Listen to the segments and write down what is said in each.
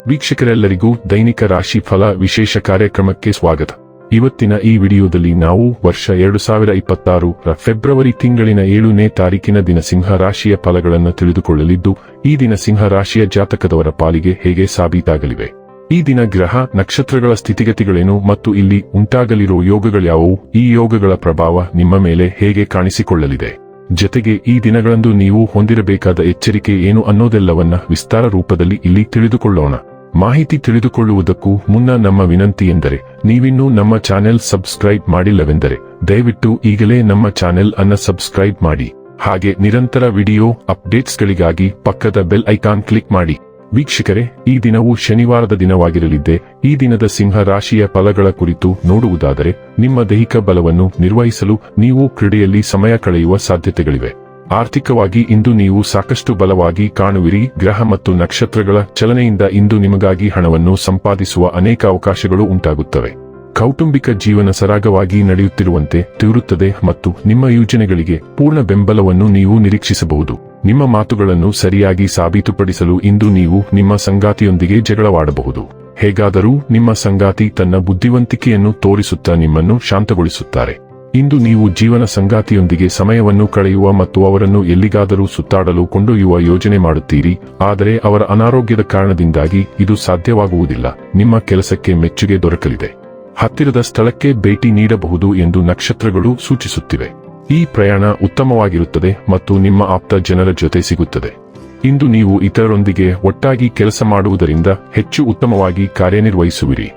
ವೀಕ್ಷಕರೆಲ್ಲರಿಗೂ ದೈನಿಕ ರಾಶಿ ಫಲ ವಿಶೇಷ ಕಾರ್ಯಕ್ರಮಕ್ಕೆ ಸ್ವಾಗತ. ಇವತ್ತಿನ ಈ ವಿಡಿಯೋದಲ್ಲಿ ನಾವು ವರ್ಷ 2026 ರ ಫೆಬ್ರವರಿ ತಿಂಗಳಿನ 7ನೇ ತಾರೀಕಿನ ದಿನ ಸಿಂಹ ರಾಶಿಯ ಫಲಗಳನ್ನು ತಿಳಿದುಕೊಳ್ಳಲಿದ್ದು, ಈ ದಿನ ಸಿಂಹ ರಾಶಿಯ ಜಾತಕದವರ ಪಾಲಿಗೆ ಹೇಗೆ ಸಾಬೀತಾಗಲಿವೆ, ಈ ದಿನ ಗ್ರಹ ನಕ್ಷತ್ರಗಳ ಸ್ಥಿತಿಗತಿಗಳೇನು ಮತ್ತು ಇಲ್ಲಿ ಉಂಟಾಗಲಿರುವ ಯೋಗಗಳ್ಯಾವುವು, ಈ ಯೋಗಗಳ ಪ್ರಭಾವ ನಿಮ್ಮ ಮೇಲೆ ಹೇಗೆ ಕಾಣಿಸಿಕೊಳ್ಳಲಿದೆ, ಜೊತೆಗೆ ಈ ದಿನಗಳಂದು ನೀವು ಹೊಂದಿರಬೇಕಾದ ಎಚ್ಚರಿಕೆ ಏನು ಅನ್ನೋದೆಲ್ಲವನ್ನ ವಿಸ್ತಾರ ರೂಪದಲ್ಲಿ ಇಲ್ಲಿ ತಿಳಿದುಕೊಳ್ಳೋಣ. ಮಾಹಿತಿ ತಿಳಿದುಕೊಳ್ಳುವುದಕ್ಕೂ ಮುನ್ನ ನಮ್ಮ ವಿನಂತಿ ಎಂದರೆ, ನೀವಿನ್ನೂ ನಮ್ಮ ಚಾನೆಲ್ ಸಬ್ಸ್ಕ್ರೈಬ್ ಮಾಡಿಲ್ಲವೆಂದರೆ ದಯವಿಟ್ಟು ಈಗಲೇ ನಮ್ಮ ಚಾನೆಲ್ ಅನ್ನು ಸಬ್ಸ್ಕ್ರೈಬ್ ಮಾಡಿ. ಹಾಗೆ ನಿರಂತರ ವಿಡಿಯೋ ಅಪ್ಡೇಟ್ಸ್ಗಳಿಗಾಗಿ ಪಕ್ಕದ ಬೆಲ್ ಐಕಾನ್ ಕ್ಲಿಕ್ ಮಾಡಿ. ವೀಕ್ಷಕರೇ, ಈ ದಿನವು ಶನಿವಾರದ ದಿನವಾಗಿರಲಿದ್ದೆ. ಈ ದಿನದ ಸಿಂಹ ರಾಶಿಯ ಫಲಗಳ ಕುರಿತು ನೋಡುವುದಾದರೆ, ನಿಮ್ಮ ದೈಹಿಕ ಬಲವನ್ನು ನಿರ್ವಹಿಸಲು ನೀವು ಕ್ರೀಡೆಯಲ್ಲಿ ಸಮಯ ಕಳೆಯುವ ಸಾಧ್ಯತೆಗಳಿವೆ. ಆರ್ಥಿಕವಾಗಿ ಇಂದು ನೀವು ಸಾಕಷ್ಟು ಬಲವಾಗಿ ಕಾಣುವಿರಿ. ಗ್ರಹ ಮತ್ತು ನಕ್ಷತ್ರಗಳ ಚಲನೆಯಿಂದ ಇಂದು ನಿಮಗಾಗಿ ಹಣವನ್ನು ಸಂಪಾದಿಸುವ ಅನೇಕ ಅವಕಾಶಗಳು ಉಂಟಾಗುತ್ತವೆ. ಕೌಟುಂಬಿಕ ಜೀವನ ಸರಾಗವಾಗಿ ನಡೆಯುತ್ತಿರುವಂತೆ ತೋರುತ್ತದೆ ಮತ್ತು ನಿಮ್ಮ ಯೋಜನೆಗಳಿಗೆ ಪೂರ್ಣ ಬೆಂಬಲವನ್ನು ನೀವು ನಿರೀಕ್ಷಿಸಬಹುದು. ನಿಮ್ಮ ಮಾತುಗಳನ್ನು ಸರಿಯಾಗಿ ಸಾಬೀತುಪಡಿಸಲು ಇಂದು ನೀವು ನಿಮ್ಮ ಸಂಗಾತಿಯೊಂದಿಗೆ ಜಗಳವಾಡಬಹುದು. ಹೇಗಾದರೂ ನಿಮ್ಮ ಸಂಗಾತಿ ತನ್ನ ಬುದ್ಧಿವಂತಿಕೆಯನ್ನು ತೋರಿಸುತ್ತಾ ನಿಮ್ಮನ್ನು ಶಾಂತಗೊಳಿಸುತ್ತಾರೆ. ಇಂದು ನೀವು ಜೀವನ ಸಂಗಾತಿಯೊಂದಿಗೆ ಸಮಯವನ್ನು ಕಳೆಯುವ ಮತ್ತು ಅವರನ್ನು ಎಲ್ಲಿಗಾದರೂ ಸುತ್ತಾಡಲು ಕೊಂಡೊಯ್ಯುವ ಯೋಜನೆ ಮಾಡುತ್ತೀರಿ. ಆದರೆ ಅವರ ಅನಾರೋಗ್ಯದ ಕಾರಣದಿಂದಾಗಿ ಇದು ಸಾಧ್ಯವಾಗುವುದಿಲ್ಲ. ನಿಮ್ಮ ಕೆಲಸಕ್ಕೆ ಮೆಚ್ಚುಗೆ ದೊರಕಲಿದೆ. ಹತ್ತಿರದ ಸ್ಥಳಕ್ಕೆ ಭೇಟಿ ನೀಡಬಹುದು ಎಂದು ನಕ್ಷತ್ರಗಳು ಸೂಚಿಸುತ್ತಿವೆ. ಈ ಪ್ರಯಾಣ ಉತ್ತಮವಾಗಿರುತ್ತದೆ ಮತ್ತು ನಿಮ್ಮ ಆಪ್ತ ಜನರ ಜೊತೆ ಸಿಗುತ್ತದೆ. ಇಂದು ನೀವು ಇತರರೊಂದಿಗೆ ಒಟ್ಟಾಗಿ ಕೆಲಸ ಮಾಡುವುದರಿಂದ ಹೆಚ್ಚು ಉತ್ತಮವಾಗಿ ಕಾರ್ಯನಿರ್ವಹಿಸುವಿರಿ.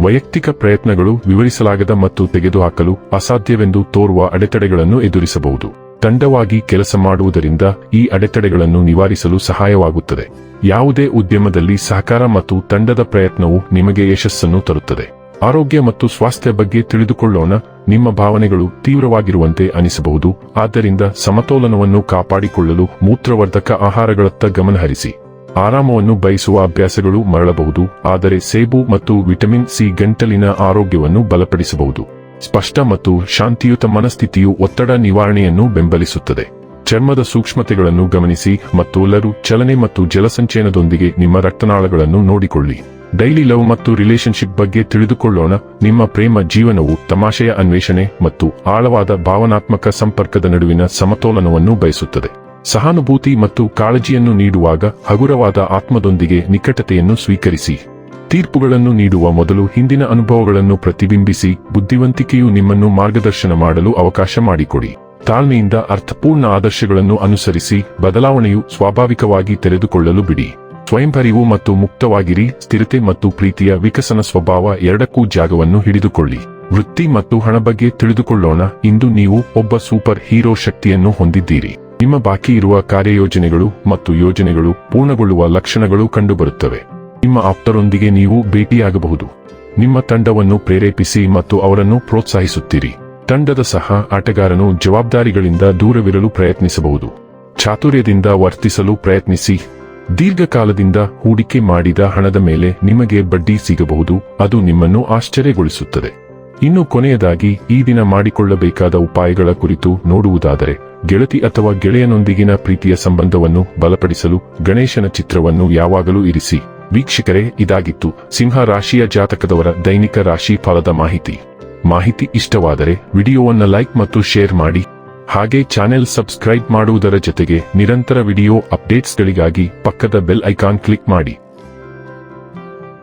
ವೈಯಕ್ತಿಕ ಪ್ರಯತ್ನಗಳು ವಿವರಿಸಲಾಗದ ಮತ್ತು ತೆಗೆದುಹಾಕಲು ಅಸಾಧ್ಯವೆಂದು ತೋರುವ ಅಡೆತಡೆಗಳನ್ನು ಎದುರಿಸಬಹುದು. ತಂಡವಾಗಿ ಕೆಲಸ ಮಾಡುವುದರಿಂದ ಈ ಅಡೆತಡೆಗಳನ್ನು ನಿವಾರಿಸಲು ಸಹಾಯವಾಗುತ್ತದೆ. ಯಾವುದೇ ಉದ್ಯಮದಲ್ಲಿ ಸಹಕಾರ ಮತ್ತು ತಂಡದ ಪ್ರಯತ್ನವು ನಿಮಗೆ ಯಶಸ್ಸನ್ನು ತರುತ್ತದೆ. ಆರೋಗ್ಯ ಮತ್ತು ಸ್ವಾಸ್ಥ್ಯ ಬಗ್ಗೆ ತಿಳಿದುಕೊಳ್ಳೋಣ. ನಿಮ್ಮ ಭಾವನೆಗಳು ತೀವ್ರವಾಗಿರುವಂತೆ ಅನಿಸಬಹುದು. ಆದ್ದರಿಂದ ಸಮತೋಲನವನ್ನು ಕಾಪಾಡಿಕೊಳ್ಳಲು ಮೂತ್ರವರ್ಧಕ ಆಹಾರಗಳತ್ತ ಗಮನಹರಿಸಿ. ಆರಾಮವನ್ನು ಬಯಸುವ ಅಭ್ಯಾಸಗಳು ಮರಳಬಹುದು, ಆದರೆ ಸೇಬು ಮತ್ತು ವಿಟಮಿನ್ ಸಿ ಗಂಟಲಿನ ಆರೋಗ್ಯವನ್ನು ಬಲಪಡಿಸಬಹುದು. ಸ್ಪಷ್ಟ ಮತ್ತು ಶಾಂತಿಯುತ ಮನಸ್ಥಿತಿಯು ಒತ್ತಡ ನಿವಾರಣೆಯನ್ನು ಬೆಂಬಲಿಸುತ್ತದೆ. ಚರ್ಮದ ಸೂಕ್ಷ್ಮತೆಗಳನ್ನು ಗಮನಿಸಿ ಮತ್ತು ಲರು ಚಲನೆ ಮತ್ತು ಜಲಸಂಚಯನದೊಂದಿಗೆ ನಿಮ್ಮ ರಕ್ತನಾಳಗಳನ್ನು ನೋಡಿಕೊಳ್ಳಿ. ಡೈಲಿ ಲವ್ ಮತ್ತು ರಿಲೇಶನ್ಶಿಪ್ ಬಗ್ಗೆ ತಿಳಿದುಕೊಳ್ಳೋಣ. ನಿಮ್ಮ ಪ್ರೇಮ ಜೀವನವು ತಮಾಷೆಯ ಅನ್ವೇಷಣೆ ಮತ್ತು ಆಳವಾದ ಭಾವನಾತ್ಮಕ ಸಂಪರ್ಕದ ನಡುವಿನ ಸಮತೋಲನವನ್ನು ಬಯಸುತ್ತದೆ. ಸಹಾನುಭೂತಿ ಮತ್ತು ಕಾಳಜಿಯನ್ನು ನೀಡುವಾಗ ಹಗುರವಾದ ಆತ್ಮದೊಂದಿಗೆ ನಿಕಟತೆಯನ್ನು ಸ್ವೀಕರಿಸಿ. ತೀರ್ಪುಗಳನ್ನು ನೀಡುವ ಮೊದಲು ಹಿಂದಿನ ಅನುಭವಗಳನ್ನು ಪ್ರತಿಬಿಂಬಿಸಿ. ಬುದ್ಧಿವಂತಿಕೆಯು ನಿಮ್ಮನ್ನು ಮಾರ್ಗದರ್ಶನ ಮಾಡಲು ಅವಕಾಶ ಮಾಡಿಕೊಡಿ. ತಾಳ್ಮೆಯಿಂದ ಅರ್ಥಪೂರ್ಣ ಆದರ್ಶಗಳನ್ನು ಅನುಸರಿಸಿ. ಬದಲಾವಣೆಯು ಸ್ವಾಭಾವಿಕವಾಗಿ ತೆರೆದುಕೊಳ್ಳಲು ಬಿಡಿ. ಸ್ವಯಂಅರಿವು ಮತ್ತು ಮುಕ್ತವಾಗಿರಿ. ಸ್ಥಿರತೆ ಮತ್ತು ಪ್ರೀತಿಯ ವಿಕಸನ ಸ್ವಭಾವ ಎರಡಕ್ಕೂ ಜಾಗವನ್ನು ಹಿಡಿದುಕೊಳ್ಳಿ. ವೃತ್ತಿ ಮತ್ತು ಹಣ ಬಗ್ಗೆ ತಿಳಿದುಕೊಳ್ಳೋಣ. ಇಂದು ನೀವು ಒಬ್ಬ ಸೂಪರ್ ಹೀರೋ ಶಕ್ತಿಯನ್ನು ಹೊಂದಿದ್ದೀರಿ. ನಿಮ್ಮ ಬಾಕಿ ಇರುವ ಕಾರ್ಯಯೋಜನೆಗಳು ಮತ್ತು ಯೋಜನೆಗಳು ಪೂರ್ಣಗೊಳ್ಳುವ ಲಕ್ಷಣಗಳು ಕಂಡುಬರುತ್ತವೆ. ನಿಮ್ಮ ಆಪ್ತರೊಂದಿಗೆ ನೀವು ಭೇಟಿಯಾಗಬಹುದು. ನಿಮ್ಮ ತಂಡವನ್ನು ಪ್ರೇರೇಪಿಸಿ ಮತ್ತು ಅವರನ್ನು ಪ್ರೋತ್ಸಾಹಿಸುತ್ತೀರಿ. ತಂಡದ ಸಹ ಆಟಗಾರನು ಜವಾಬ್ದಾರಿಗಳಿಂದ ದೂರವಿರಲು ಪ್ರಯತ್ನಿಸಬಹುದು. ಚಾತುರ್ಯದಿಂದ ವರ್ತಿಸಲು ಪ್ರಯತ್ನಿಸಿ. ದೀರ್ಘಕಾಲದಿಂದ ಹೂಡಿಕೆ ಮಾಡಿದ ಹಣದ ಮೇಲೆ ನಿಮಗೆ ಬಡ್ಡಿ ಸಿಗಬಹುದು. ಅದು ನಿಮ್ಮನ್ನು ಆಶ್ಚರ್ಯಗೊಳಿಸುತ್ತದೆ. ಇನ್ನು ಕೊನೆಯದಾಗಿ ಈ ದಿನ ಮಾಡಿಕೊಳ್ಳಬೇಕಾದ ಉಪಾಯಗಳ ಕುರಿತು ನೋಡುವುದಾದರೆ, ಗೆಳತಿ ಅಥವಾ ಗೆಳೆಯನೊಂದಿಗಿನ ಪ್ರೀತಿಯ ಸಂಬಂಧವನ್ನು ಬಲಪಡಿಸಲು ಗಣೇಶನ ಚಿತ್ರವನ್ನು ಯಾವಾಗಲೂ ಇರಿಸಿ. ವೀಕ್ಷಕರೇ, ಇದಾಗಿತ್ತು ಸಿಂಹ ರಾಶಿಯ ಜಾತಕದವರ ದೈನಿಕ ರಾಶಿ ಫಲದ ಮಾಹಿತಿ ಇಷ್ಟವಾದರೆ ವಿಡಿಯೋವನ್ನು ಲೈಕ್ ಮತ್ತು ಶೇರ್ ಮಾಡಿ. ಹಾಗೆ ಚಾನೆಲ್ ಸಬ್ಸ್ಕ್ರೈಬ್ ಮಾಡುವುದರ ಜೊತೆಗೆ ನಿರಂತರ ವಿಡಿಯೋ ಅಪ್ಡೇಟ್ಸ್ಗಳಿಗಾಗಿ ಪಕ್ಕದ ಬೆಲ್ ಐಕಾನ್ ಕ್ಲಿಕ್ ಮಾಡಿ.